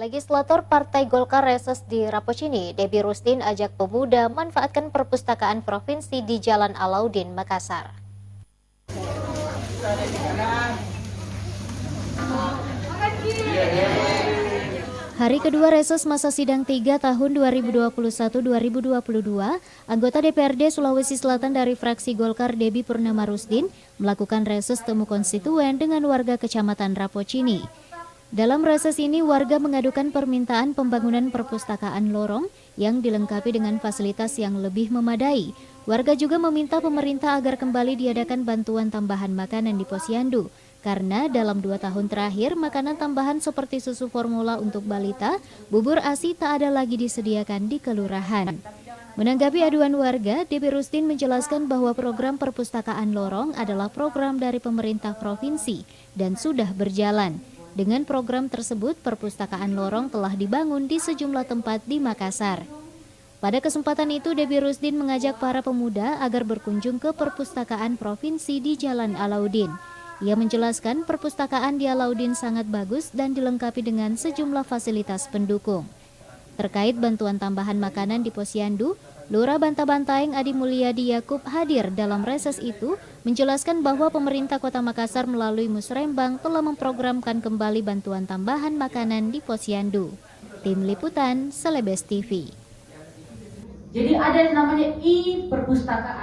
Legislator Partai Golkar reses di Rapocini, Debbie Rustin ajak pemuda manfaatkan perpustakaan provinsi di Jalan Alauddin, Makassar. Hari kedua reses masa sidang 3 tahun 2021-2022, anggota DPRD Sulawesi Selatan dari fraksi Golkar Debbie Purnama Rustin melakukan reses temu konstituen dengan warga Kecamatan Rapocini. Dalam reses ini, warga mengadukan permintaan pembangunan perpustakaan lorong yang dilengkapi dengan fasilitas yang lebih memadai. Warga juga meminta pemerintah agar kembali diadakan bantuan tambahan makanan di Posyandu, karena dalam 2 tahun terakhir, makanan tambahan seperti susu formula untuk balita, bubur ASI tak ada lagi disediakan di kelurahan. Menanggapi aduan warga, Debbie Rustin menjelaskan bahwa program perpustakaan lorong adalah program dari pemerintah provinsi dan sudah berjalan. Dengan program tersebut, perpustakaan lorong telah dibangun di sejumlah tempat di Makassar. Pada kesempatan itu, Debbie Rustin mengajak para pemuda agar berkunjung ke perpustakaan provinsi di Jalan Alauddin. Ia menjelaskan perpustakaan di Alauddin sangat bagus dan dilengkapi dengan sejumlah fasilitas pendukung. Terkait bantuan tambahan makanan di Posyandu, Lurah Bantabantaeng Adi Mulyadi Yakub hadir dalam reses itu, menjelaskan bahwa pemerintah Kota Makassar melalui Musrembang telah memprogramkan kembali bantuan tambahan makanan di Posyandu. Tim Liputan, Celebes TV. Jadi ada namanya e-perpustakaan.